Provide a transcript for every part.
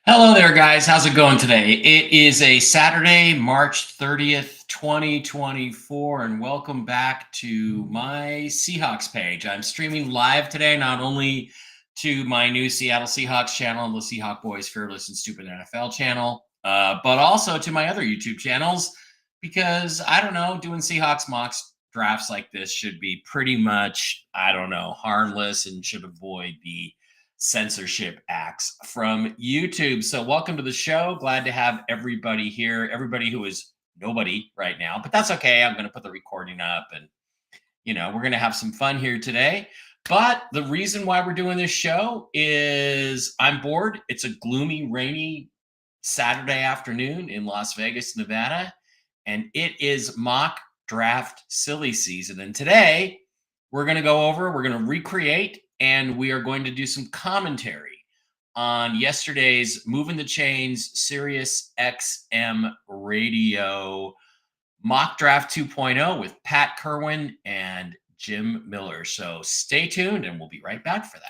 Hello there, guys. How's it going today? It is a Saturday, March 30th, 2024, and welcome back to my Seahawks page. I'm streaming live today, not only to my new Seattle Seahawks channel, the Seahawk Boys Fearless and Stupid NFL channel, but also to my other YouTube channels because I don't know, doing Seahawks mocks drafts like this should be pretty much, I don't know, harmless and should avoid the censorship acts from YouTube. So, welcome to the show. Glad to have everybody here. Everybody who is nobody right now, but that's okay. I'm going to put the recording up and, we're going to have some fun here today. But the reason why we're doing this show is I'm bored. It's a gloomy, rainy Saturday afternoon in Las Vegas, Nevada, and it is mock draft silly season. And today we're going to we're going to recreate, and we are going to do some commentary on yesterday's Movin the Chains SiriusXM radio mock draft 2.0 with Pat Kerwin and Jim Miller. So stay tuned and we'll be right back for that.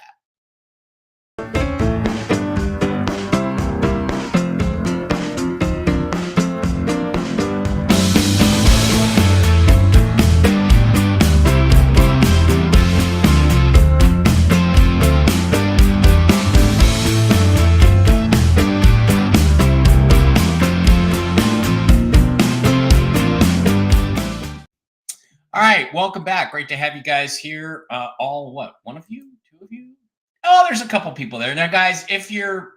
All right, welcome back. Great to have you guys here. One of you, two of you? Oh, there's a couple people there. Now, guys, if you're,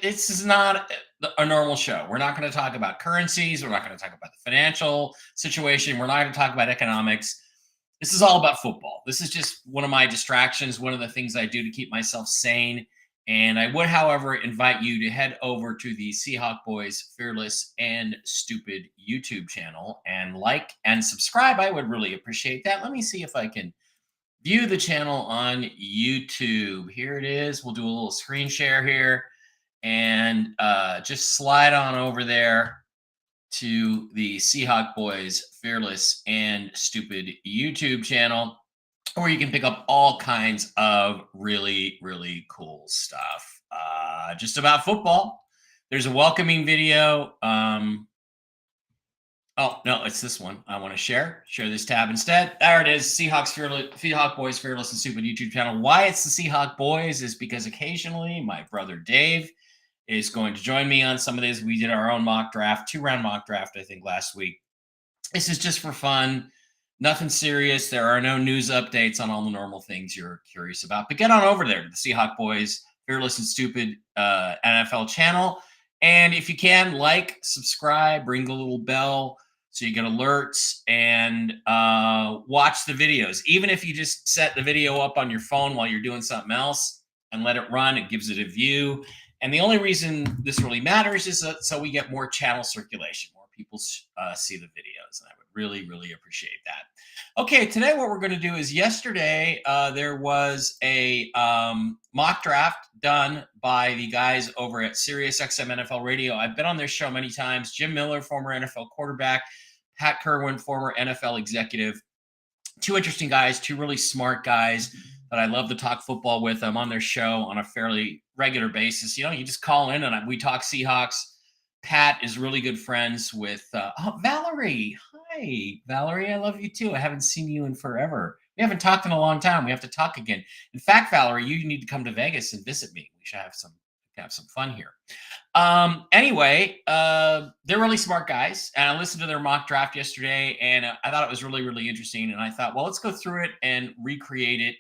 this is not a normal show. We're not going to talk about currencies. We're not going to talk about the financial situation. We're not going to talk about economics. This is all about football. This is just one of my distractions, one of the things I do to keep myself sane. And I would, however, invite you to head over to the Seahawk Boys Fearless and Stupid YouTube channel and like and subscribe. I would really appreciate that. Let me see if I can view the channel on YouTube. Here it is. We'll do a little screen share here and just slide on over there to the Seahawk Boys Fearless and Stupid YouTube channel, where you can pick up all kinds of really, really cool stuff just about football. There's a welcoming video. Oh, no, it's this one. I want to share this tab instead. There it is. Seahawk Boys Fearless and Stupid YouTube channel. Why it's the Seahawk Boys is because occasionally my brother Dave is going to join me on some of this. We did our own mock draft, 2-round mock draft, I think, last week. This is just for fun. Nothing serious. There are no news updates on all the normal things you're curious about. But get on over there to the Seahawk Boys Fearless and Stupid NFL channel. And if you can, like, subscribe, ring the little bell so you get alerts, and watch the videos. Even if you just set the video up on your phone while you're doing something else and let it run, it gives it a view. And the only reason this really matters is so we get more channel circulation, more people see the videos, and I would really, really appreciate that. Okay, today what we're going to do is yesterday there was a mock draft done by the guys over at SiriusXM NFL Radio. I've been on their show many times. Jim Miller, former NFL quarterback, Pat Kerwin, former NFL executive. Two interesting guys, two really smart guys that I love to talk football with. I'm on their show on a fairly regular basis. You just call in and we talk Seahawks. Pat is really good friends with Valerie. Hi, Valerie. I love you too. I haven't seen you in forever. We haven't talked in a long time. We have to talk again. In fact, Valerie, you need to come to Vegas and visit me. We should have some fun here. Anyway, they're really smart guys, and I listened to their mock draft yesterday, and I thought it was really, really interesting. And I thought, well, let's go through it and recreate it,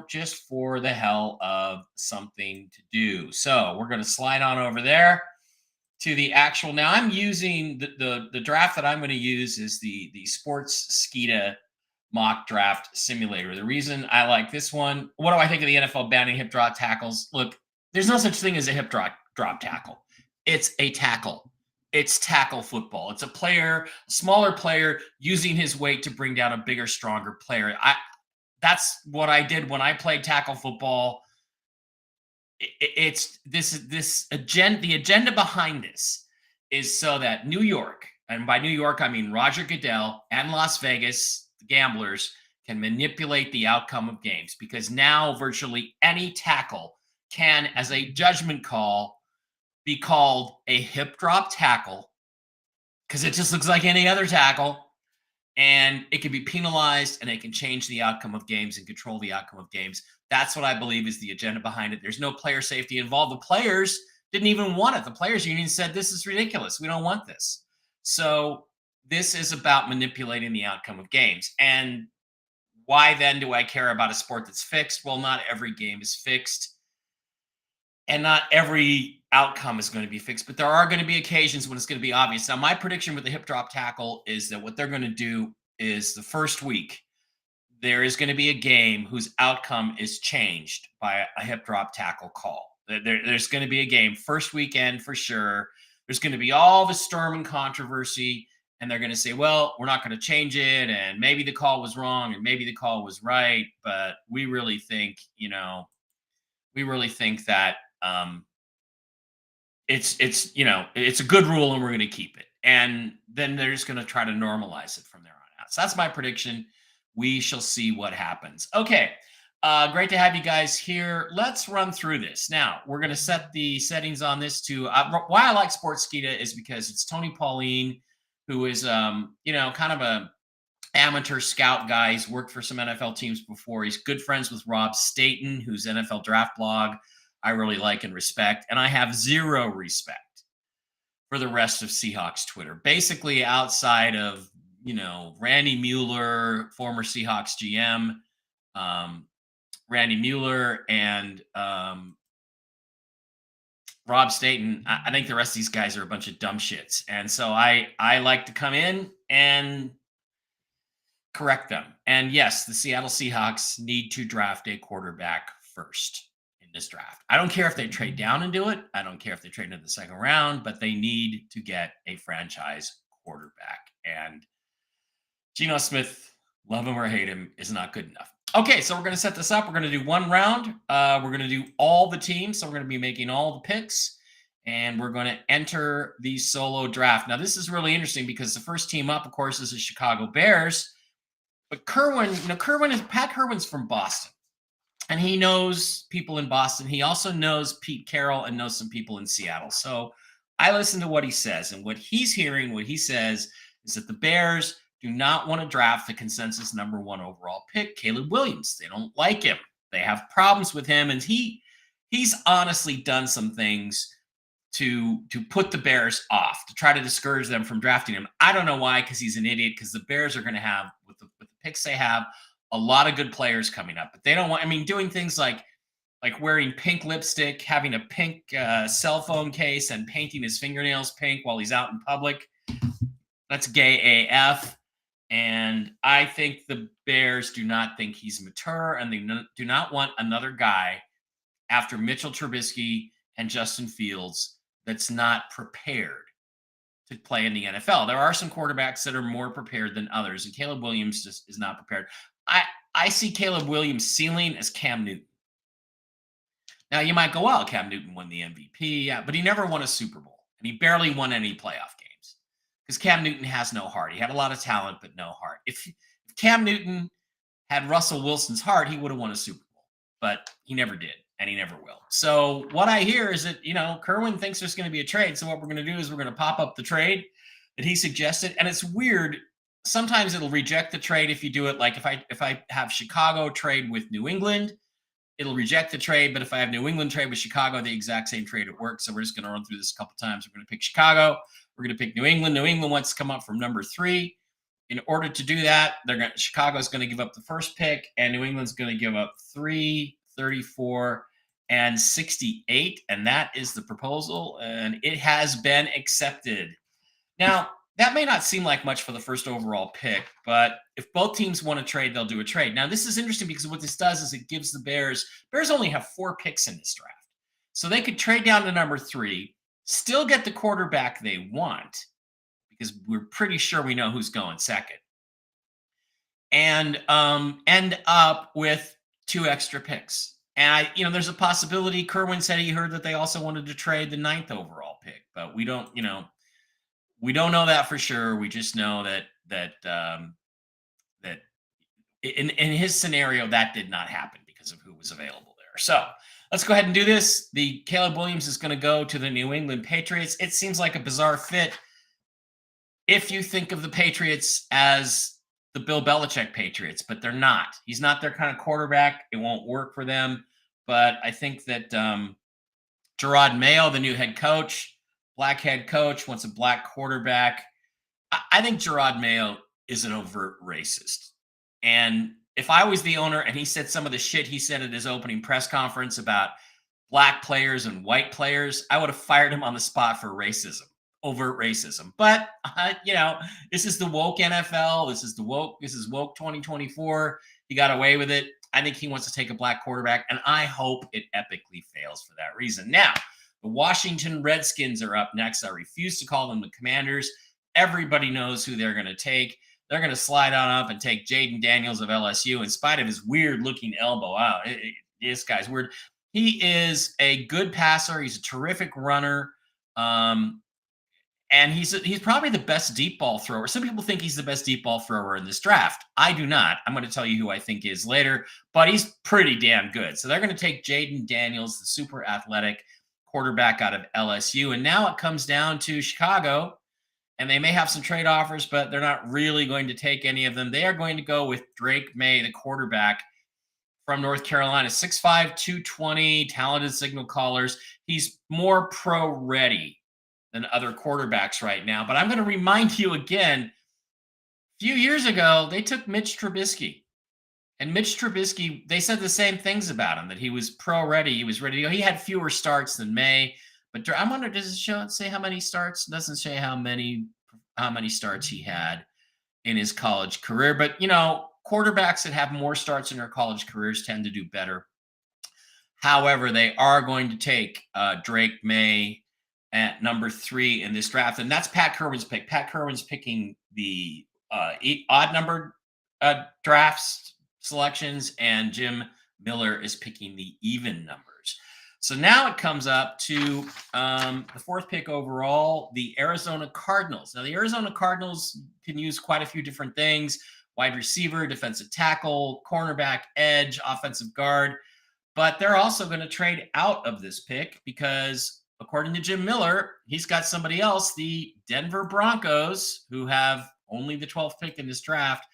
just for the hell of something to do. So we're going to slide on over there to the actual. Now I'm using the draft that I'm going to use is the Sports Skita mock draft simulator. The reason I like this one, what do I think of the NFL banning hip drop tackles? Look, there's no such thing as a hip drop tackle. It's a tackle. It's tackle football. It's a smaller player using his weight to bring down a bigger, stronger player. That's what I did when I played tackle football. It's the agenda behind this is so that New York, and by New York I mean Roger Goodell and Las Vegas, the gamblers, can manipulate the outcome of games, because now virtually any tackle can, as a judgment call, be called a hip drop tackle because it just looks like any other tackle, and it can be penalized and it can change the outcome of games and control the outcome of games. That's what I believe is the agenda behind it. There's no player safety involved. The players didn't even want it. The players union said this is ridiculous. We don't want this. So this is about manipulating the outcome of games. And why then do I care about a sport that's fixed? Well, not every game is fixed and not every outcome is going to be fixed, but there are going to be occasions when it's going to be obvious. Now, my prediction with the hip drop tackle is that what they're going to do is the first week, there is going to be a game whose outcome is changed by a hip drop tackle call. There's going to be a game first weekend for sure. There's going to be all the storm and controversy, and they're going to say, well, we're not going to change it, and maybe the call was wrong, and maybe the call was right, but we really think, that it's a good rule and we're going to keep it. And then they're just going to try to normalize it from there on out. So that's my prediction. We shall see what happens. Okay. Great to have you guys here. Let's run through this. Now, we're going to set the settings on this to why I like Sportskeeda is because it's Tony Pauline, who is, kind of a amateur scout guy. He's worked for some NFL teams before. He's good friends with Rob Staten, who's NFL Draft Blog I really like and respect. And I have zero respect for the rest of Seahawks Twitter. Basically, outside of, Randy Mueller, former Seahawks GM, Randy Mueller, and Rob Staten, I think the rest of these guys are a bunch of dumb shits. And so I like to come in and correct them. And yes, the Seattle Seahawks need to draft a quarterback first in this draft. I don't care if they trade down and do it. I don't care if they trade into the second round, but they need to get a franchise quarterback. And Geno Smith, love him or hate him, is not good enough. Okay, so we're going to set this up. We're going to do one round. We're going to do all the teams. So we're going to be making all the picks, and we're going to enter the solo draft. Now, this is really interesting because the first team up, of course, is the Chicago Bears. But Pat Kerwin's from Boston, and he knows people in Boston. He also knows Pete Carroll and knows some people in Seattle. So I listen to what he says, and what he's hearing, what he says is that the Bears do not want to draft the consensus number 1 overall pick, Caleb Williams. They don't like him. They have problems with him, and he's honestly done some things to put the Bears off, to try to discourage them from drafting him. I don't know why, because he's an idiot, because the Bears are going to have, with the picks they have, a lot of good players coming up. But they don't want, doing things like wearing pink lipstick, having a pink cell phone case, and painting his fingernails pink while he's out in public. That's gay AF. And I think the Bears do not think he's mature, and they do not want another guy after Mitchell Trubisky and Justin Fields that's not prepared to play in the NFL. There are some quarterbacks that are more prepared than others, and Caleb Williams just is not prepared. I see Caleb Williams' ceiling as Cam Newton. Now, you might go, well, Cam Newton won the MVP, yeah, but he never won a Super Bowl, and he barely won any playoff games because Cam Newton has no heart. He had a lot of talent, but no heart. If Cam Newton had Russell Wilson's heart, he would have won a Super Bowl, but he never did, and he never will. So what I hear is that, Kerwin thinks there's going to be a trade. So what we're going to do is we're going to pop up the trade that he suggested. And it's weird. Sometimes it'll reject the trade if you do it. Like if I have Chicago trade with New England, it'll reject the trade. But if I have New England trade with Chicago, the exact same trade, it works. So we're just going to run through this a couple times. We're going to pick Chicago. We're going to pick New England. New England wants to come up from number 3. In order to do that, Chicago's going to give up the first pick, and New England's going to give up 3, 34, and 68. And that is the proposal, and it has been accepted. Now, that may not seem like much for the first overall pick, but if both teams want to trade, they'll do a trade. Now, this is interesting because what this does is it gives the Bears only have 4 picks in this draft. So they could trade down to number 3, still get the quarterback they want, because we're pretty sure we know who's going second, and end up with 2 extra picks. And there's a possibility. Kerwin said he heard that they also wanted to trade the 9th overall pick, but we don't know that for sure. We just know that in his scenario, that did not happen because of who was available there. So Let's go ahead and do this. The Caleb Williams is going to go to the New England Patriots. It seems like a bizarre fit if you think of the Patriots as the Bill Belichick Patriots, but they're not. He's not their kind of quarterback. It won't work for them. But I think that Gerard Mayo, the new head coach, black head coach, wants a black quarterback. I think Gerard Mayo is an overt racist. And if I was the owner and he said some of the shit he said at his opening press conference about black players and white players, I would have fired him on the spot for racism, overt racism. But this is the woke NFL. This is woke 2024. He got away with it. I think he wants to take a black quarterback, and I hope it epically fails for that reason. Now, the Washington Redskins are up next. I refuse to call them the Commanders. Everybody knows who they're going to take. They're going to slide on up and take Jaden Daniels of LSU in spite of his weird-looking elbow. Wow, this guy's weird. He is a good passer. He's a terrific runner. And he's probably the best deep ball thrower. Some people think he's the best deep ball thrower in this draft. I do not. I'm going to tell you who I think is later, but he's pretty damn good. So they're going to take Jaden Daniels, the super athletic quarterback out of LSU. And now it comes down to Chicago, and they may have some trade offers, but they're not really going to take any of them. They are going to go with Drake May, the quarterback from North Carolina, 6'5", 220, talented signal callers. He's more pro-ready than other quarterbacks right now. But I'm going to remind you again, a few years ago, they took Mitch Trubisky. And Mitch Trubisky, they said the same things about him, that he was pro-ready. He was ready to go. He had fewer starts than May. But I wonder, does it say how many starts? It doesn't say how many starts he had in his college career. But, quarterbacks that have more starts in their college careers tend to do better. However, they are going to take Drake May at number 3 in this draft. And that's Pat Kerwin's pick. Pat Kerwin's picking the odd numbered drafts selections, and Jim Miller is picking the even numbers. So now it comes up to the 4th pick overall, the Arizona Cardinals. Now, the Arizona Cardinals can use quite a few different things: wide receiver, defensive tackle, cornerback, edge, offensive guard. But they're also going to trade out of this pick because, according to Jim Miller, he's got somebody else, the Denver Broncos, who have only the 12th pick in this draft.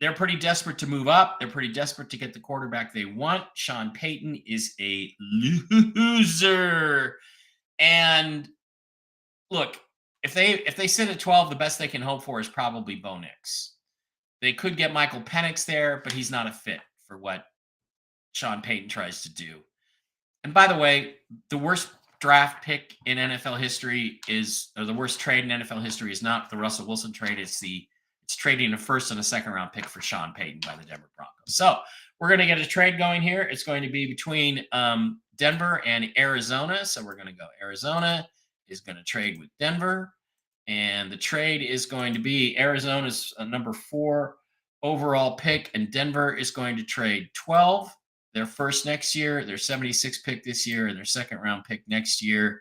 They're pretty desperate to move up. They're pretty desperate to get the quarterback they want. Sean Payton is a loser. And look, if they sit at 12, the best they can hope for is probably Bo Nix. They could get Michael Penix there, but he's not a fit for what Sean Payton tries to do. And by the way, the worst draft pick in NFL history or the worst trade in NFL history is not the Russell Wilson trade. It's trading a 1st and a 2nd round pick for Sean Payton by the Denver Broncos. So we're going to get a trade going here. It's going to be between Denver and Arizona. So we're going to go Arizona is going to trade with Denver. And the trade is going to be Arizona's number 4 overall pick, and Denver is going to trade 12. Their 1st next year, their 76th pick this year, and their 2nd round pick next year.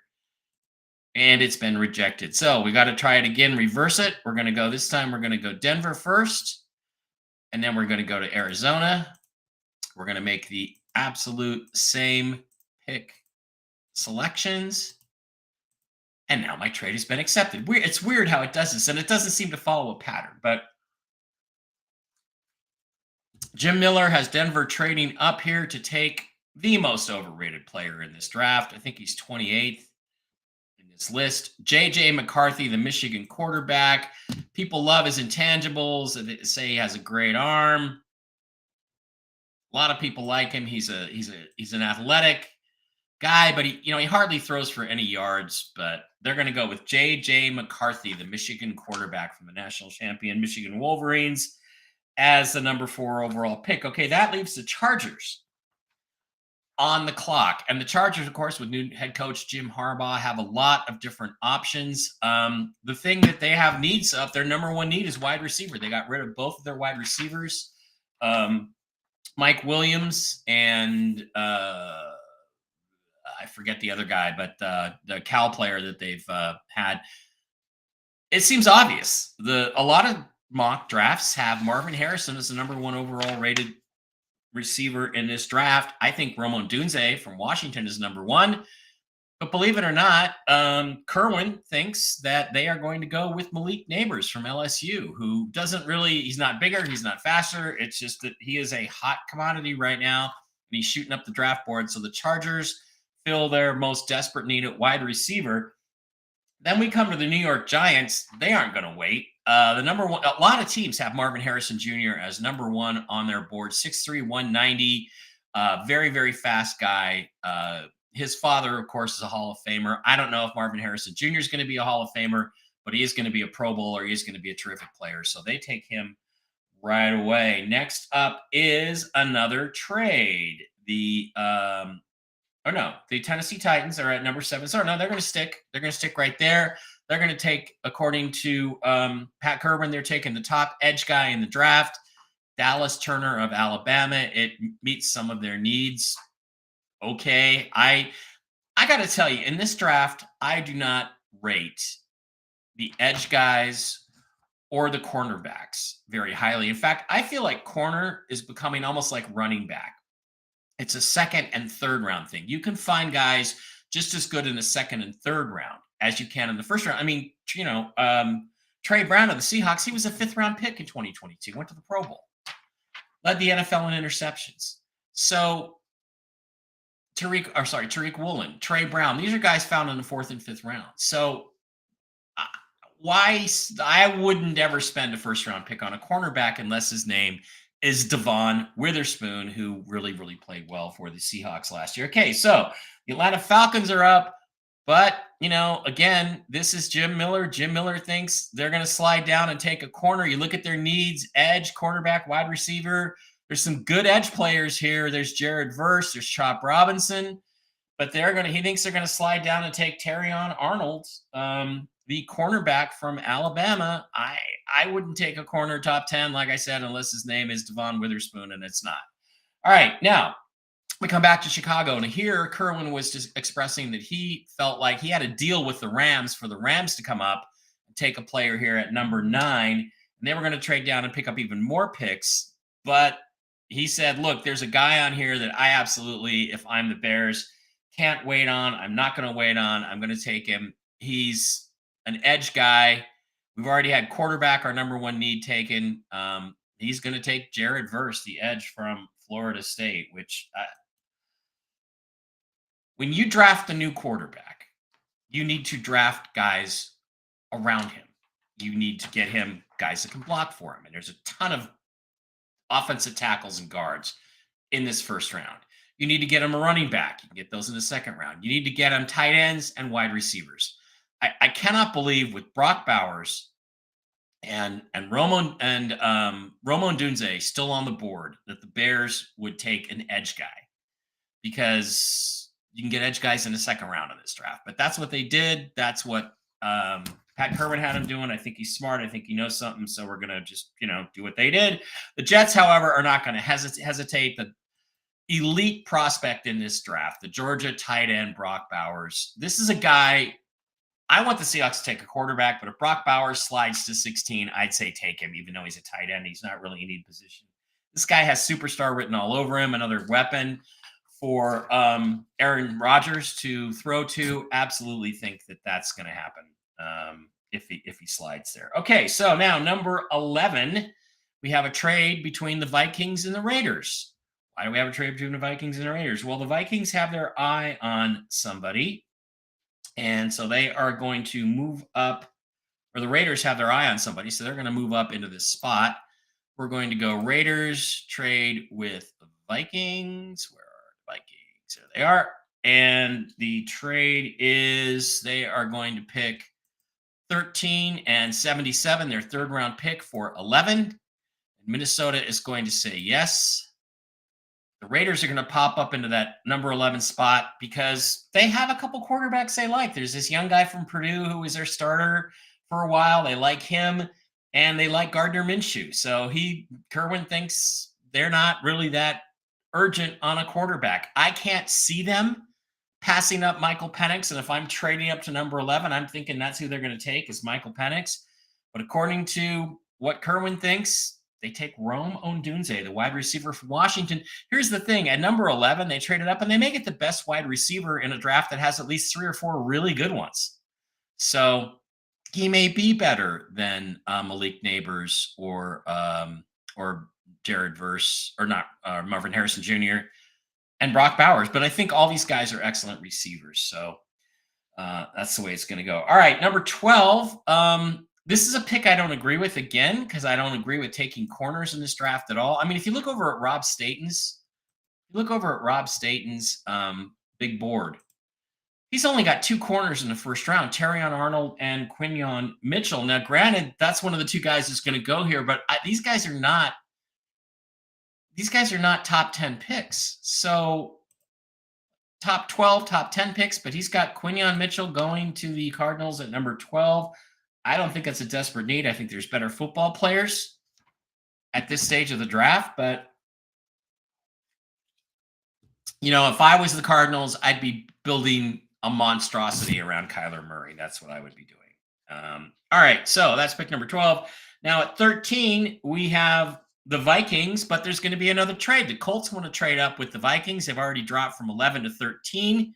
And it's been rejected. So we got to try it again, reverse it. We're going to go this time. We're going to go Denver first, and then we're going to go to Arizona. We're going to make the absolute same pick selections. And now my trade has been accepted. It's weird how it does this, and it doesn't seem to follow a pattern. But Jim Miller has Denver trading up here to take the most overrated player in this draft. I think he's 28th in this list. J.J. McCarthy, the Michigan quarterback. People love his intangibles. They say he has a great arm. A lot of people like him. He's an athletic guy, but he hardly throws for any yards. But they're going to go with J.J. McCarthy, the Michigan quarterback from the national champion Michigan Wolverines, as the number 4 overall pick. Okay, that leaves the Chargers on the clock. And the Chargers, of course, with new head coach Jim Harbaugh, have a lot of different options. The thing that they have needs of, their number 1 need is wide receiver. They got rid of both of their wide receivers, Mike Williams and I forget the other guy, but the Cal player that they've had. It seems obvious. A lot of mock drafts have Marvin Harrison as the number 1 overall rated receiver in this draft. I think Romo Dunze from Washington is number one. But believe it or not, Kerwin thinks that they are going to go with Malik Neighbors from LSU, who doesn't really, he's not bigger, he's not faster. It's just that he is a hot commodity right now, and he's shooting up the draft board. So the Chargers fill their most desperate need at wide receiver. Then we come to the New York Giants. They aren't going to wait. The number one, a lot of teams have Marvin Harrison Jr. as number one on their board, 6'3", 190. Very, very fast guy. His father, of course, is a Hall of Famer. I don't know if Marvin Harrison Jr. is going to be a Hall of Famer, but he is going to be a Pro Bowler. He is going to be a terrific player. So they take him right away. Next up is another trade. The Tennessee Titans are at number 7. So no, they're going to stick. They're going to stick right there. They're going to take, according to Pat Kerwin, they're taking the top edge guy in the draft, Dallas Turner of Alabama. It meets some of their needs. Okay, I got to tell you, in this draft, I do not rate the edge guys or the cornerbacks very highly. In fact, I feel like corner is becoming almost like running back. It's a second and third round thing. You can find guys just as good in the second and third round as you can in the first round. I mean, Trey Brown of the Seahawks, he was a 5th round pick in 2022, went to the Pro Bowl, led the NFL in interceptions. So Tariq Woolen, Trey Brown, these are guys found in the 4th and 5th round. So why I wouldn't ever spend a 1st round pick on a cornerback unless his name is Devon Witherspoon, who really, really played well for the Seahawks last year. Okay, so the Atlanta Falcons are up, but, again, this is Jim Miller. Jim Miller thinks they're going to slide down and take a corner. You look at their needs: edge, cornerback, wide receiver. There's some good edge players here. There's Jared Verse, there's Chop Robinson, but he thinks they're going to slide down and take Terrion Arnold, the cornerback from Alabama. I wouldn't take a corner top 10, like I said, unless his name is Devon Witherspoon, and it's not. All right, now we come back to Chicago, and here Kerwin was just expressing that he felt like he had a deal with the Rams for the Rams to come up and take a player here at number 9, and they were going to trade down and pick up even more picks, but he said, look, there's a guy on here that I absolutely, if I'm the Bears, can't wait on. I'm not going to wait on. I'm going to take him. He's an edge guy. We've already had quarterback, our number 1 need, taken. He's going to take Jared Verse, the edge from Florida State, which when you draft a new quarterback, you need to draft guys around him. You need to get him guys that can block for him. And there's a ton of offensive tackles and guards in this 1st round. You need to get him a running back. You can get those in the 2nd round. You need to get him tight ends and wide receivers. I cannot believe with Brock Bowers and Romo and Dunze still on the board that the Bears would take an edge guy, because you can get edge guys in the 2nd round of this draft. But that's what they did. That's what Pat Kerwin had him doing. I think he's smart. I think he knows something. So we're going to just, do what they did. The Jets, however, are not going to hesitate. The elite prospect in this draft, the Georgia tight end, Brock Bowers. This is a guy, I want the Seahawks to take a quarterback, but if Brock Bowers slides to 16, I'd say take him, even though he's a tight end. He's not really in need position. This guy has superstar written all over him, another weapon for Aaron Rodgers to throw to. Absolutely think that that's going to happen if he slides there. Okay, so now number 11, we have a trade between the Vikings and the Raiders. Why do we have a trade between the Vikings and the Raiders? Well, the Vikings have their eye on somebody, and so they are going to move up, or the Raiders have their eye on somebody, so they're going to move up into this spot. We're going to go Raiders trade with the Vikings. Where are the Vikings? There they are. And the trade is they are going to pick 13 and 77, their 3rd round pick, for 11. Minnesota is going to say yes. The Raiders are going to pop up into that number 11 spot because they have a couple quarterbacks they like. There's this young guy from Purdue who was their starter for a while. They like him, and they like Gardner Minshew. So Kerwin thinks they're not really that urgent on a quarterback. I can't see them passing up Michael Penix, and if I'm trading up to number 11, I'm thinking that's who they're going to take, is Michael Penix. But according to what Kerwin thinks, They take Rome Odunze, the wide receiver from Washington. Here's the thing: at number 11, they traded up and they make it the best wide receiver in a draft that has at least 3 or 4 really good ones. So he may be better than Malik Neighbors or Jared Verse or not Marvin Harrison Jr. and Brock Bowers. But I think all these guys are excellent receivers. So that's the way it's going to go. All right, number 12. This is a pick I don't agree with again because I don't agree with taking corners in this draft at all. I mean, if you look over at Rob Staten's, big board. He's only got 2 corners in the first round, Terrion Arnold and Quinyon Mitchell. Now, granted, that's one of the 2 guys that's going to go here, but these guys are not top 10 picks. So top 12, top 10 picks, but he's got Quinyon Mitchell going to the Cardinals at number 12. I don't think that's a desperate need. I think there's better football players at this stage of the draft, but if I was the Cardinals, I'd be building a monstrosity around Kyler Murray. That's what I would be doing. All right, so that's pick number 12. Now at 13, we have the Vikings, but there's going to be another trade. The Colts want to trade up with the Vikings. They've already dropped from 11 to 13.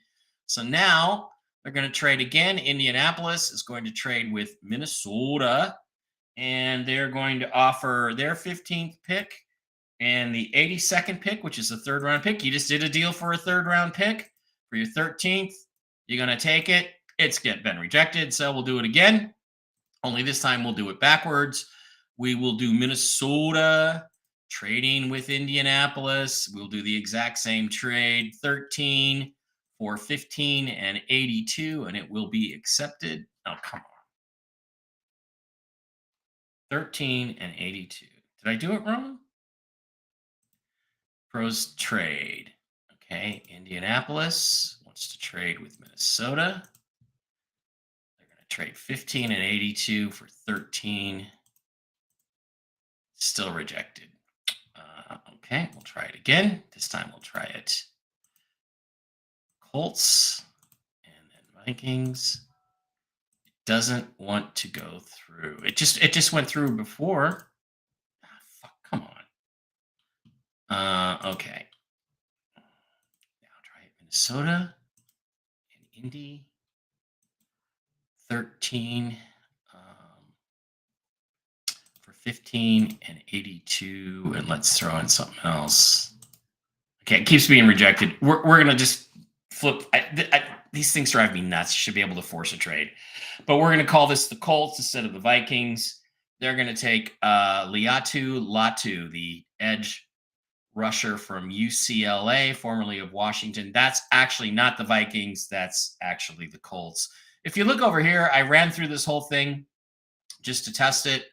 So now they're going to trade again. Indianapolis is going to trade with Minnesota, and they're going to offer their 15th pick and the 82nd pick, which is a 3rd round pick. You just did a deal for a 3rd round pick for your 13th. You're going to take it. It's been rejected, so we'll do it again. Only this time we'll do it backwards. We will do Minnesota trading with Indianapolis. We'll do the exact same trade, 13 for 15 and 82, and it will be accepted. Oh, come on. 13 and 82. Did I do it wrong? Pros trade. Okay, Indianapolis wants to trade with Minnesota. They're going to trade 15 and 82 for 13. Still rejected. Okay, we'll try it again. This time we'll try it. Colts and then Vikings. It doesn't want to go through. It just went through before. Fuck, come on. Okay. Now try it. Minnesota and Indy. 13 for 15 and 82. And let's throw in something else. Okay, it keeps being rejected. We're going to just flip. These things drive me nuts. You should be able to force a trade. But we're going to call this the Colts instead of the Vikings. They're going to take Liatu Latu, the edge rusher from UCLA, formerly of Washington. That's actually not the Vikings. That's actually the Colts. If you look over here, I ran through this whole thing just to test it.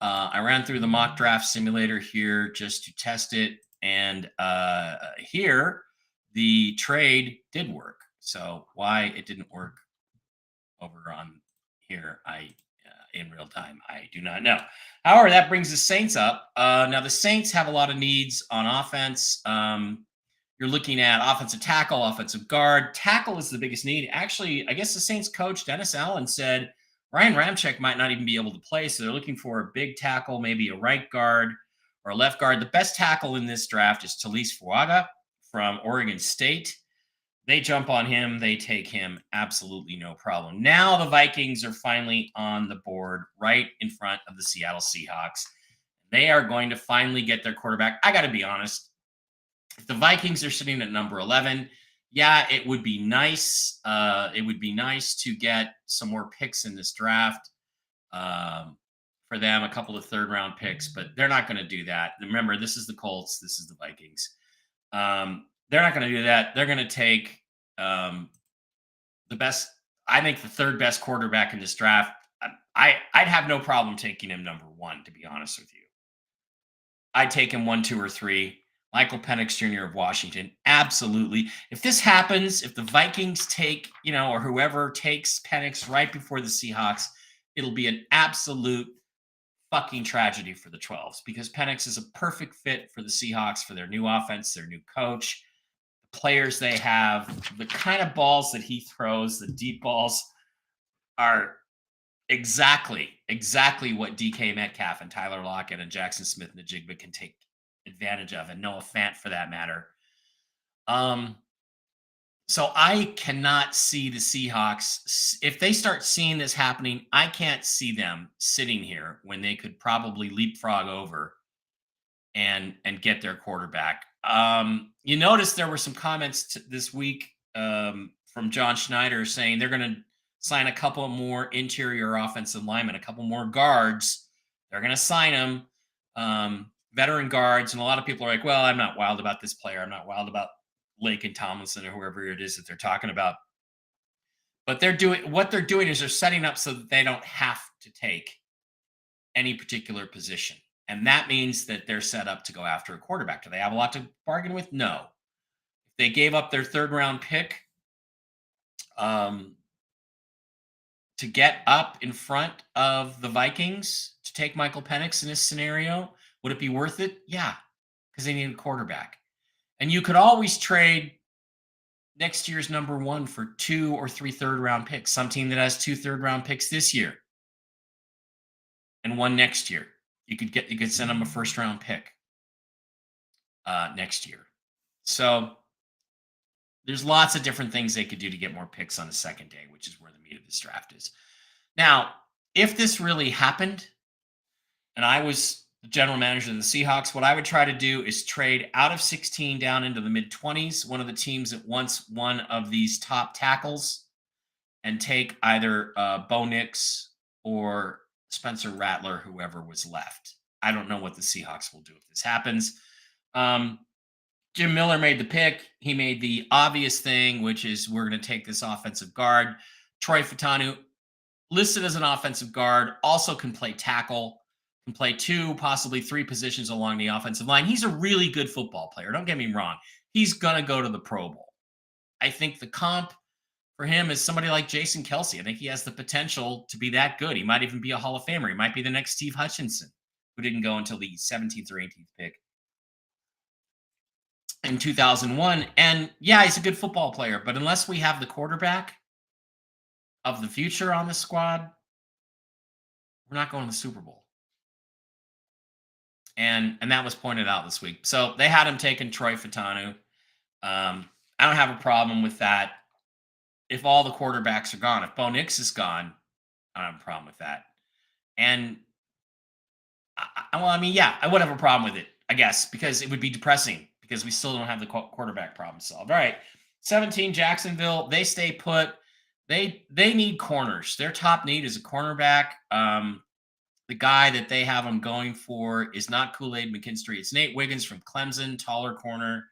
I ran through the mock draft simulator here just to test it. And here, the trade did work. So why it didn't work over on here, in real time, I do not know. However, that brings the Saints up. Now, the Saints have a lot of needs on offense. You're looking at offensive tackle, offensive guard. Tackle is the biggest need. Actually, I guess the Saints coach, Dennis Allen, said Ryan Ramczyk might not even be able to play. So they're looking for a big tackle, maybe a right guard or a left guard. The best tackle in this draft is Talise Fuaga from Oregon State. They jump on him. They take him. Absolutely no problem. Now the Vikings are finally on the board right in front of the Seattle Seahawks. They are going to finally get their quarterback. I got to be honest. If the Vikings are sitting at number 11, yeah, it would be nice. It would be nice to get some more picks in this draft for them, a couple of 3rd round picks, but they're not going to do that. Remember, this is the Colts. This is the Vikings. They're not going to do that. They're going to take the best, I think the 3rd best quarterback in this draft. I'd have no problem taking him number 1, to be honest with you. I'd take him 1, 2, or 3. Michael Penix Jr. of Washington. Absolutely. If this happens, if the Vikings take, or whoever takes Penix right before the Seahawks, it'll be an absolute fucking tragedy for the 12s because Penix is a perfect fit for the Seahawks, for their new offense, their new coach, the players they have, the kind of balls that he throws, the deep balls exactly what DK Metcalf and Tyler Lockett and Jackson Smith and Najigba can take advantage of, and Noah Fant for that matter. Um, so I cannot see the Seahawks if they start seeing this happening. I can't see them sitting here when they could probably leapfrog over and get their quarterback. You notice there were some comments this week from John Schneider saying they're going to sign a couple more interior offensive linemen, a couple more guards. They're going to sign them, veteran guards, and a lot of people are like, "Well, I'm not wild about this player. I'm not wild about Lake and Tomlinson or whoever it is that they're talking about." But they're doing is they're setting up so that they don't have to take any particular position. And that means that they're set up to go after a quarterback. Do they have a lot to bargain with? No. If they gave up their third round pick um, to get up in front of the Vikings to take Michael Penix in this scenario, would it be worth it? Yeah, because they need a quarterback. And you could always trade next year's number one for 2 or 3 third round picks. Some team that has 2 third round picks this year and one next year. You could send them a first round pick next year. So there's lots of different things they could do to get more picks on the second day, which is where the meat of this draft is. Now, if this really happened, and I was the general manager of the Seahawks, what I would try to do is trade out of 16 down into the mid 20s, one of the teams that wants one of these top tackles, and take either Bo Nix or Spencer Rattler, whoever was left. I don't know what the Seahawks will do if this happens. Jim Miller made the pick. He made the obvious thing, which is we're going to take this offensive guard. Troy Fautanu, listed as an offensive guard, also can play tackle, can play 2, possibly 3 positions along the offensive line. He's a really good football player. Don't get me wrong. He's going to go to the Pro Bowl. I think the comp for him is somebody like Jason Kelsey. I think he has the potential to be that good. He might even be a Hall of Famer. He might be the next Steve Hutchinson, who didn't go until the 17th or 18th pick in 2001. And yeah, he's a good football player, but unless we have the quarterback of the future on the squad, we're not going to the Super Bowl. And that was pointed out this week. So they had him taking Troy Fautanu. I don't have a problem with that. If all the quarterbacks are gone, if Bo Nix is gone, I don't have a problem with that. And yeah, I would have a problem with it, I guess, because it would be depressing because we still don't have the quarterback problem solved. All right, 17, Jacksonville, they stay put. They need corners. Their top need is a cornerback. The guy that they have them going for is not Kool-Aid McKinstry. It's Nate Wiggins from Clemson, taller corner,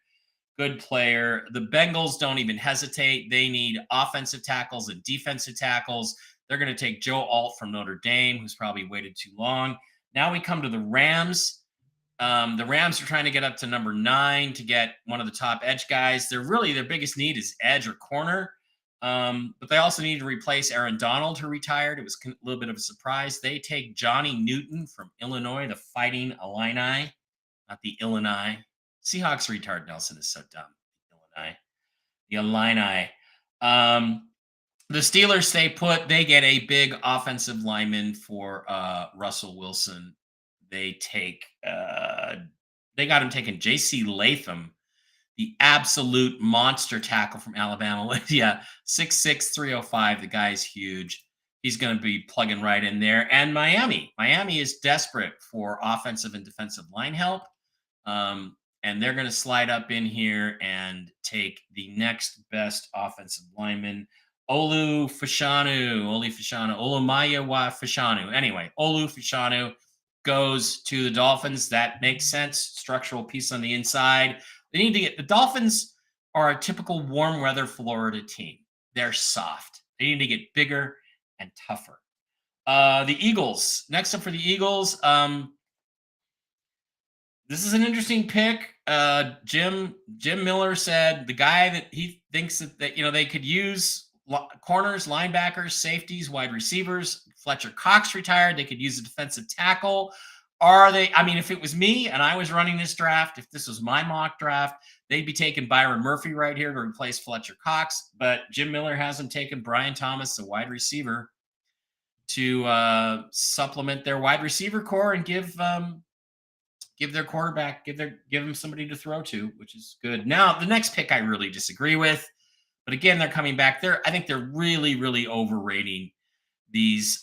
good player. The Bengals don't even hesitate. They need offensive tackles and defensive tackles. They're going to take Joe Alt from Notre Dame, who's probably waited too long. Now we come to the Rams. The Rams are trying to get up to number 9 to get one of the top edge guys. Their biggest need is edge or corner. But they also need to replace Aaron Donald, who retired. It was a little bit of a surprise. They take Johnny Newton from Illinois, the Fighting Illini, not the Illini. Seahawks retard Nelson is so dumb. The Illini. The Steelers stay put. They get a big offensive lineman for Russell Wilson. They got him taking J.C. Latham, the absolute monster tackle from Alabama. Yeah, 6'6", 305. The guy's huge. He's going to be plugging right in there. And Miami is desperate for offensive and defensive line help. And they're going to slide up in here and take the next best offensive lineman, Olu Fashanu. Anyway, Olu Fashanu goes to the Dolphins. That makes sense. Structural piece on the inside. They need to get the Dolphins are a typical warm weather Florida team. They're soft. They need to get bigger and tougher. The Eagles. Next up for the Eagles. This is an interesting pick. Jim Miller said the guy that he thinks that they could use corners, linebackers, safeties, wide receivers. Fletcher Cox retired. They could use a defensive tackle. If it was me and I was running this draft, if this was my mock draft, they'd be taking Byron Murphy right here to replace Fletcher Cox. But Jim Miller has him taking Brian Thomas, the wide receiver, to supplement their wide receiver core and give their quarterback give them somebody to throw to, which is good. Now the next pick I really disagree with, but again they're coming back. I think they're really overrating these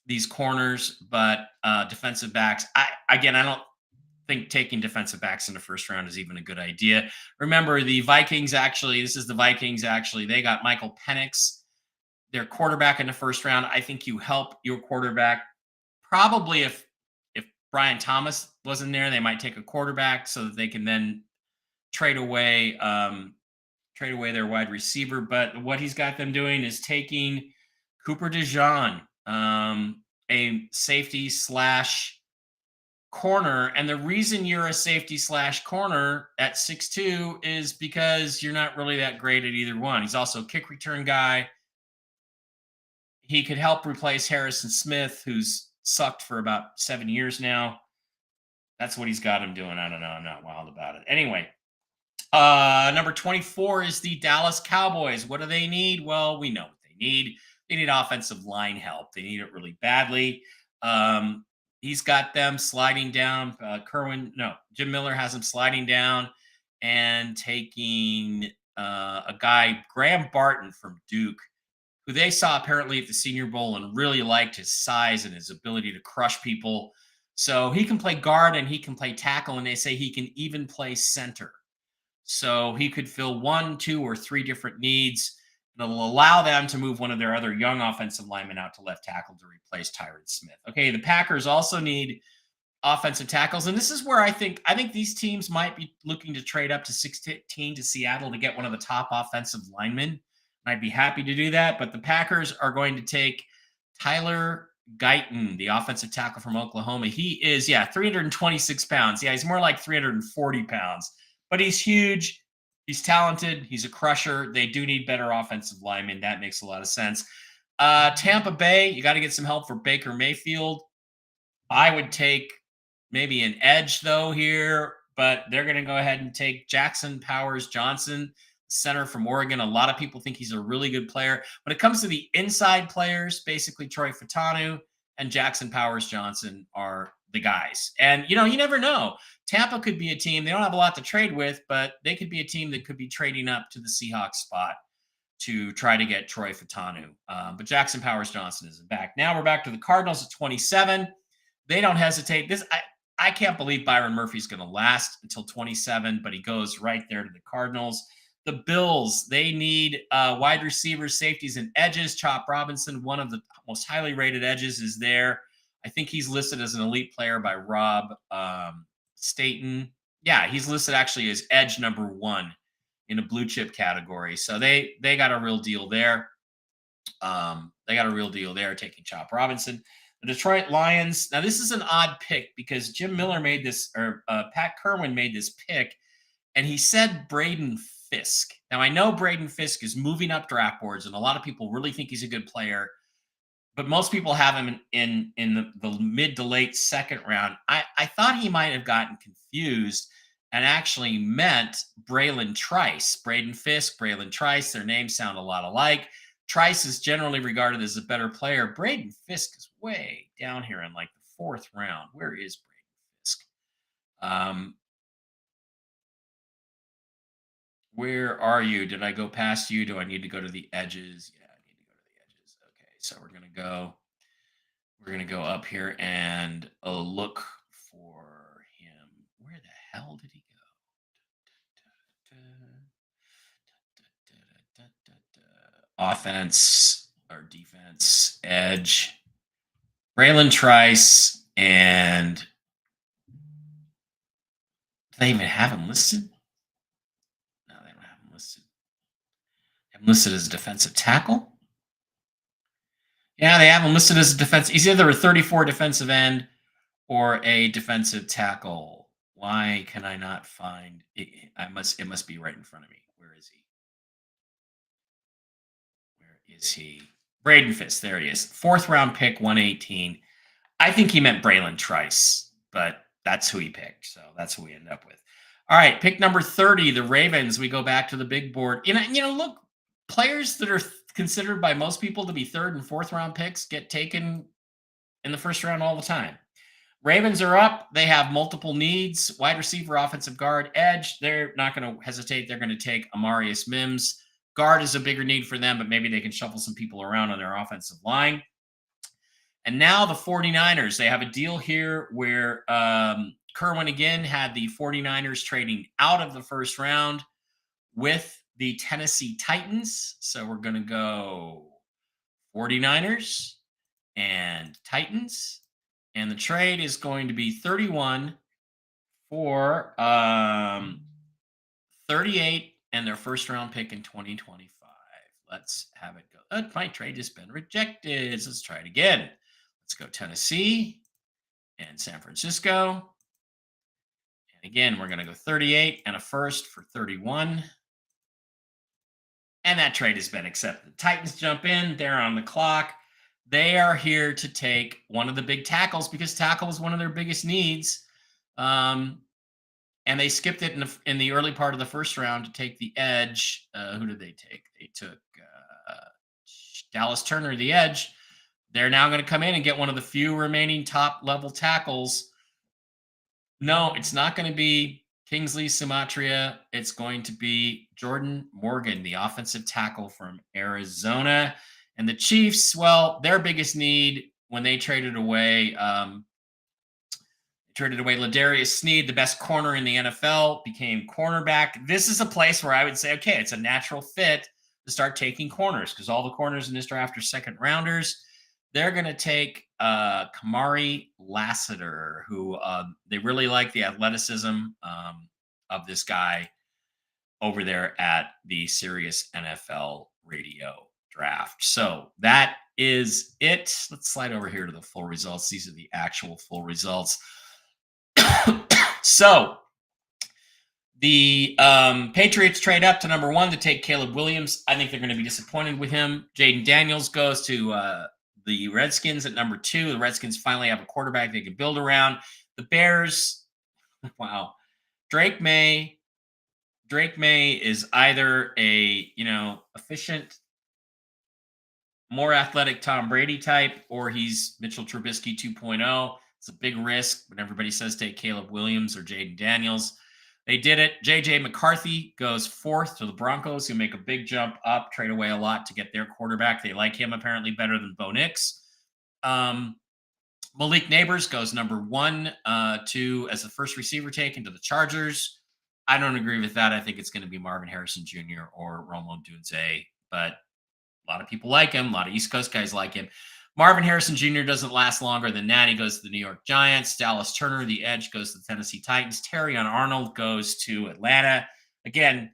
these corners, but defensive backs. I don't think taking defensive backs in the first round is even a good idea. Remember, the Vikings actually, this is the Vikings actually, they got Michael Penix, their quarterback in the first round. I think you help your quarterback. Probably if Brian Thomas wasn't there, they might take a quarterback so that they can then trade away their wide receiver. But what he's got them doing is taking Cooper DeJean, a safety slash corner. And the reason you're a safety slash corner at 6'2" is because you're not really that great at either one. He's also a kick return guy. He could help replace Harrison Smith, who's sucked for about 7 years now. That's what he's got him doing. I don't know. I'm not wild about it. Anyway, number 24 is the Dallas Cowboys. What do they need? Well, we know what they need. They need offensive line help. They need it really badly. He's got them sliding down. Jim Miller has them sliding down and taking a guy, Graham Barton from Duke, who they saw apparently at the Senior Bowl and really liked his size and his ability to crush people. So he can play guard and he can play tackle, and they say he can even play center. So he could fill 1, 2, or 3 different needs. It'll allow them to move one of their other young offensive linemen out to left tackle to replace Tyron Smith. Okay, the Packers also need offensive tackles, and this is where I think these teams might be looking to trade up to 16 to Seattle to get one of the top offensive linemen. I'd be happy to do that, but the Packers are going to take Tyler Guyton, the offensive tackle from Oklahoma. He is, 326 pounds. Yeah, he's more like 340 pounds, but he's huge. He's talented. He's a crusher. They do need better offensive linemen. That makes a lot of sense. Tampa Bay, you got to get some help for Baker Mayfield. I would take maybe an edge, though, here, but they're going to go ahead and take Jackson Powers Johnson, center from Oregon. A lot of people think he's a really good player. When it comes to the inside players, basically Troy Fautanu and Jackson Powers Johnson are the guys. And, you never know. Tampa could be a team. They don't have a lot to trade with, but they could be a team that could be trading up to the Seahawks spot to try to get Troy Fautanu. But Jackson Powers Johnson isn't back. Now we're back to the Cardinals at 27. They don't hesitate. I can't believe Byron Murphy's going to last until 27, but he goes right there to the Cardinals. The Bills, they need wide receivers, safeties, and edges. Chop Robinson, one of the most highly rated edges, is there. I think he's listed as an elite player by Rob Staten. Yeah, he's listed actually as edge number 1 in a blue chip category. So they got a real deal there. Taking Chop Robinson. The Detroit Lions. Now, this is an odd pick because Jim Miller made this, or Pat Kerwin made this pick, and he said Braden Fisk. Now, I know Braden Fisk is moving up draft boards, and a lot of people really think he's a good player, but most people have him in the mid to late second round. I thought he might have gotten confused and actually meant Braylon Trice. Braden Fisk, Braylon Trice, their names sound a lot alike. Trice is generally regarded as a better player. Braden Fisk is way down here in like the 4th round. Where is Braden Fisk? Where are you? Did I go past you? Do I need to go to the edges? Yeah, I need to go to the edges. Okay, so we're gonna go up here and look for him. Where the hell did he go? Offense or defense, edge. Braylon Trice, and do they even have him listed? No, they don't have him listed. They have him listed as a defensive tackle. Yeah, they have him listed as a defense. He's either a 34 defensive end or a defensive tackle. Why can I not find it? It must be right in front of me. Where is he? Where is he? Braden Fisk. There he is. 4th round pick, 118. I think he meant Braylon Trice, but that's who he picked. So that's who we end up with. All right, pick number 30, the Ravens. We go back to the big board. Look, players that are considered by most people to be third and fourth round picks get taken in the first round all the time. Ravens are up. They have multiple needs: wide receiver, offensive guard, edge. They're not going to hesitate. They're going to take Amarius Mims. Guard is a bigger need for them, but maybe they can shuffle some people around on their offensive line. And now the 49ers, they have a deal here where Kerwin again had the 49ers trading out of the first round with the Tennessee Titans. So we're going to go 49ers and Titans. And the trade is going to be 31 for 38 and their first round pick in 2025. Let's have it go. My trade has been rejected. So let's try it again. Let's go Tennessee and San Francisco. And again, we're going to go 38 and a first for 31. And that trade has been accepted. The Titans jump in. They're on the clock. They are here to take one of the big tackles because tackle was one of their biggest needs. And they skipped it in the early part of the first round to take the edge. Who did they take? They took Dallas Turner, the edge. They're now going to come in and get one of the few remaining top-level tackles. No, it's not going to be Kingsley Sumatria. It's going to be Jordan Morgan, the offensive tackle from Arizona. And the Chiefs, well, their biggest need when they traded away Ladarius Sneed, the best corner in the NFL, became cornerback. This is a place where I would say, okay, it's a natural fit to start taking corners because all the corners in this draft are second rounders. They're going to take Kamari Lassiter, who they really like the athleticism of this guy over there at the Sirius NFL radio draft. So that is it. Let's slide over here to the full results. These are the actual full results. So the Patriots trade up to number 1 to take Caleb Williams. I think they're going to be disappointed with him. Jaden Daniels goes to the Redskins at number 2. The Redskins finally have a quarterback they can build around. The Bears, wow. Drake May is either a, efficient, more athletic Tom Brady type, or he's Mitchell Trubisky 2.0. It's a big risk, but everybody says take Caleb Williams or Jaden Daniels. They did it. J.J. McCarthy goes 4th to the Broncos, who make a big jump up, trade away a lot to get their quarterback. They like him apparently better than Bo Nix. Malik Neighbors goes number 1 to as the first receiver taken to the Chargers. I don't agree with that. I think it's going to be Marvin Harrison Jr. or Romo Dunze, but a lot of people like him. A lot of East Coast guys like him. Marvin Harrison Jr. doesn't last longer than that. He goes to the New York Giants. Dallas Turner, the edge, goes to the Tennessee Titans. Terrion Arnold goes to Atlanta. Again,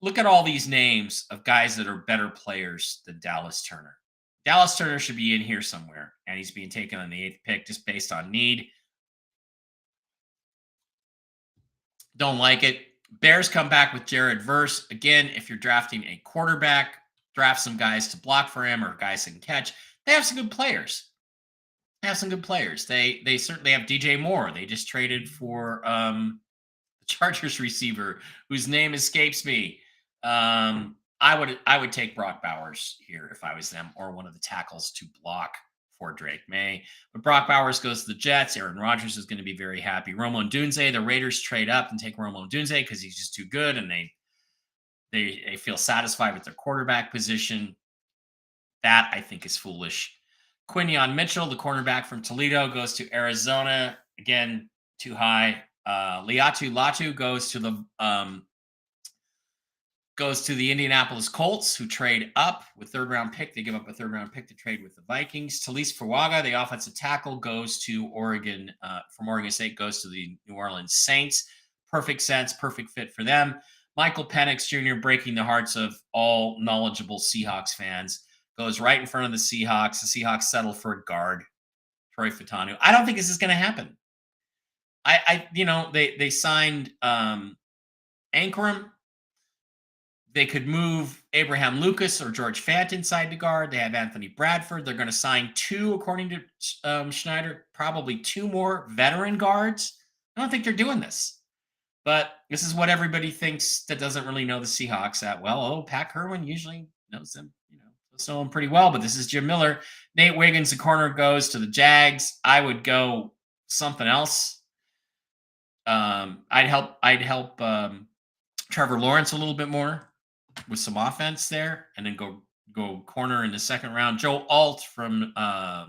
look at all these names of guys that are better players than Dallas Turner. Dallas Turner should be in here somewhere, and he's being taken on the 8th pick just based on need. Don't like it. Bears come back with Jared Verse. Again, if you're drafting a quarterback, draft some guys to block for him or guys that can catch. They have some good players. They certainly have DJ Moore. They just traded for the Chargers receiver whose name escapes me. I would take Brock Bowers here if I was them, or one of the tackles to block for Drake May. But Brock Bowers goes to the Jets. Aaron Rodgers is going to be very happy. Romo Dunze, the Raiders trade up and take Romo Dunze because he's just too good, and they feel satisfied with their quarterback position. That, I think, is foolish. Quinion Mitchell, the cornerback from Toledo, goes to Arizona. Again, too high. Liatu Latu goes to the Indianapolis Colts, who trade up with 3rd-round pick. They give up a 3rd-round pick to trade with the Vikings. Talise Fuaga, the offensive tackle, goes to Oregon from Oregon State, goes to the New Orleans Saints. Perfect sense, perfect fit for them. Michael Penix Jr., breaking the hearts of all knowledgeable Seahawks fans, goes right in front of the Seahawks. The Seahawks settle for a guard, Troy Fatanu. I don't think this is going to happen. They signed Ankrum. They could move Abraham Lucas or George Fant inside the guard. They have Anthony Bradford. They're going to sign 2, according to Schneider, probably 2 more veteran guards. I don't think they're doing this. But this is what everybody thinks that doesn't really know the Seahawks that well. Oh, Pat Kerwin usually knows them, know him pretty well. But this is Jim Miller. Nate Wiggins, the corner, goes to the Jags. I would go something else. I'd help Trevor Lawrence a little bit more with some offense there, and then go corner in the second round. Joe Alt from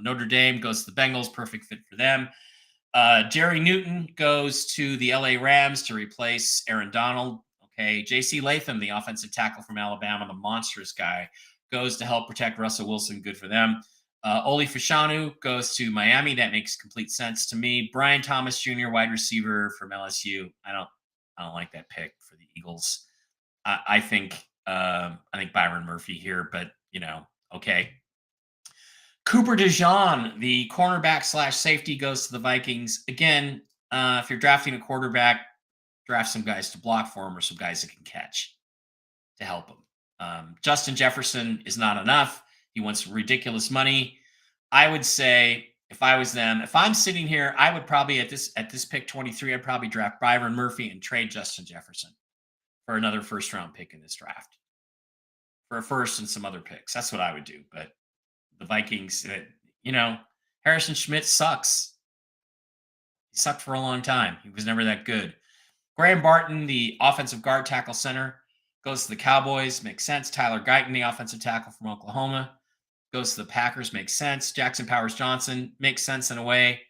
Notre Dame goes to the Bengals. Perfect fit for them. Jerry Newton goes to the LA Rams to replace Aaron Donald. Okay. JC Latham, the offensive tackle from Alabama, the monstrous guy, goes to help protect Russell Wilson. Good for them. Oli Fashanu goes to Miami. That makes complete sense to me. Brian Thomas Jr., wide receiver from LSU. I don't like that pick for the Eagles. I think Byron Murphy here, but okay. Cooper DeJean, the cornerback / safety, goes to the Vikings. Again, if you're drafting a quarterback, draft some guys to block for him or some guys that can catch to help him. Justin Jefferson is not enough. He wants ridiculous money. I would say if I was them, if I'm sitting here, I would probably at this pick 23, I'd probably draft Byron Murphy and trade Justin Jefferson for another first round pick in this draft. For a first and some other picks. That's what I would do. But the Vikings, Harrison Schmidt sucks. He sucked for a long time. He was never that good. Graham Barton, the offensive guard tackle center, goes to the Cowboys. Makes sense. Tyler Guyton, the offensive tackle from Oklahoma, goes to the Packers. Makes sense. Jackson Powers Johnson makes sense in a way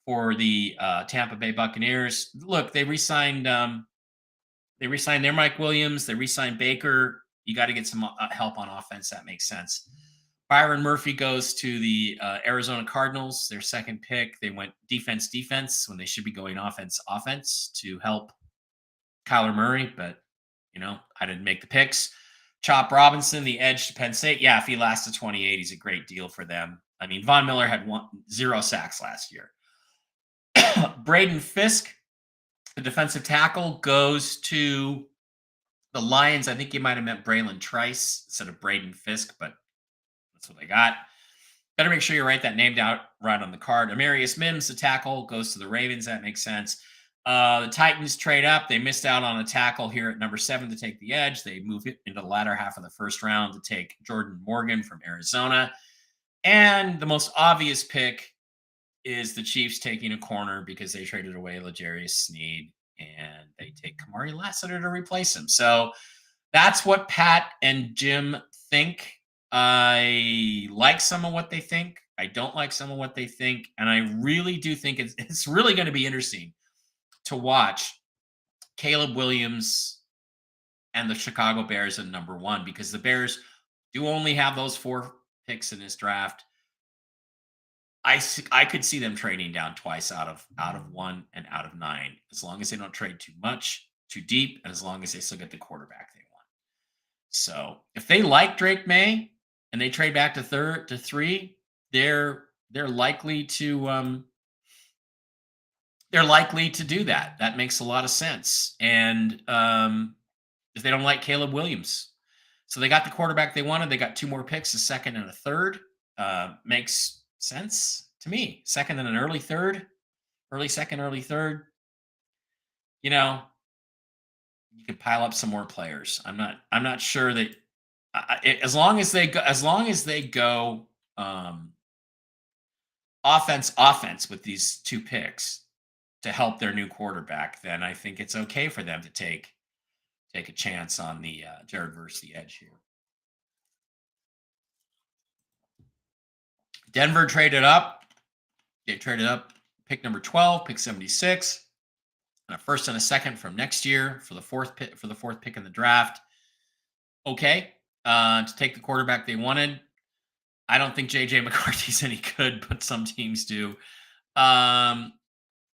for the Tampa Bay Buccaneers. Look, they re-signed their Mike Williams. They re-signed Baker. You got to get some help on offense. That makes sense. Byron Murphy goes to the Arizona Cardinals, their second pick. They went defense when they should be going offense to help Kyler Murray, but, I didn't make the picks. Chop Robinson, the edge to Penn State. Yeah, if he lasts to 28, he's a great deal for them. I mean, Von Miller had 0 sacks last year. Braden Fisk, the defensive tackle, goes to the Lions. I think you might have meant Braylon Trice instead of Braden Fisk, but that's what they got. Better make sure you write that name down right on the card. Amarius Mims, the tackle, goes to the Ravens. That makes sense. The Titans trade up. They missed out on a tackle here at number 7 to take the edge. They move it into the latter half of the first round to take Jordan Morgan from Arizona. And the most obvious pick is the Chiefs taking a corner because they traded away L'Jarius Sneed and they take Kamari Lassiter to replace him. So that's what Pat and Jim think. I like some of what they think. I don't like some of what they think. And I really do think it's really going to be interesting to watch Caleb Williams and the Chicago Bears at number 1, because the Bears do only have those 4 picks in this draft. I could see them trading down twice out of 1 and out of 9, as long as they don't trade too much, too deep, and as long as they still get the quarterback they want. So if they like Drake May and they trade back to 3, they're likely to do that. That makes a lot of sense. And if they don't like Caleb Williams, so they got the quarterback they wanted. They got 2 more picks, a second and a third. Makes sense to me. Second and an early third, early second, early third. You could pile up some more players. I'm not sure that as long as they go offense with these 2 picks to help their new quarterback, then I think it's okay for them to take a chance on the Jared versus the edge here. Denver traded up. They traded up pick number 12, pick 76, and a first and a second from next year for the fourth pick in the draft. Okay, to take the quarterback they wanted. I don't think JJ McCarthy's any good, but some teams do.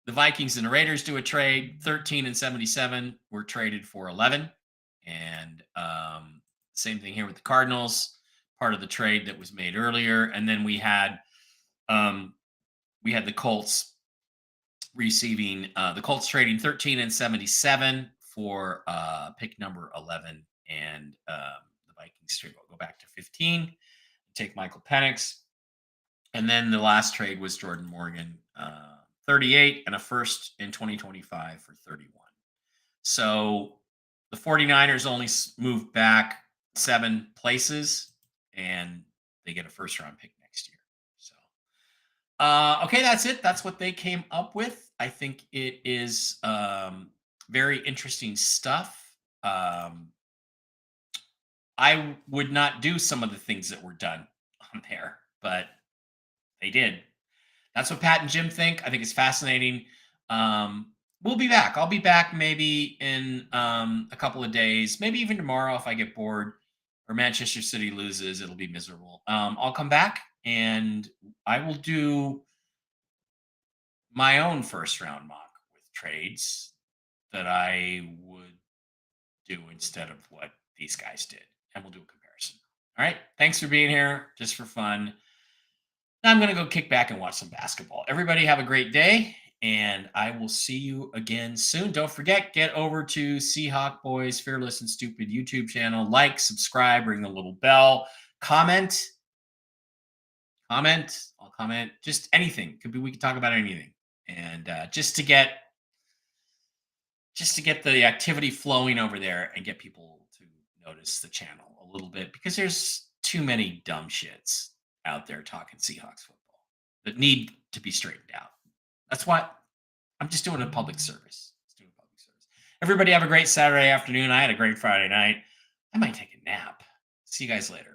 The Vikings and the Raiders do a trade. 13 and 77 were traded for 11, and same thing here with the Cardinals. Part of the trade that was made earlier, and then we had the Colts receiving the Colts trading 13 and 77 for pick number 11, and the Vikings trade will go back to 15, take Michael Penix, and then the last trade was Jordan Morgan, 38 and a first in 2025 for 31. So the 49ers only moved back 7 places, and they get a first round pick next year. So, okay, that's it. That's what they came up with. I think it is very interesting stuff. I would not do some of the things that were done on there, but they did. That's what Pat and Jim think. I think it's fascinating. We'll be back. I'll be back maybe in a couple of days, maybe even tomorrow if I get bored or Manchester City loses. It'll be miserable. I'll come back and I will do my own first round mock with trades that I would do instead of what these guys did. And we'll do a comparison. All right. Thanks for being here just for fun. Now I'm going to go kick back and watch some basketball. Everybody have a great day, and I will see you again soon. Don't forget, get over to Seahawk Boys Fearless and Stupid YouTube channel. Like, subscribe, ring the little bell, comment. I'll comment. Just anything. Could be we can talk about anything, and just to get the activity flowing over there and get people to notice the channel a little bit because there's too many dumb shits out there talking Seahawks football that need to be straightened out. That's what I'm just doing a public service. Just doing a public service. Everybody have a great Saturday afternoon. I had a great Friday night. I might take a nap. See you guys later.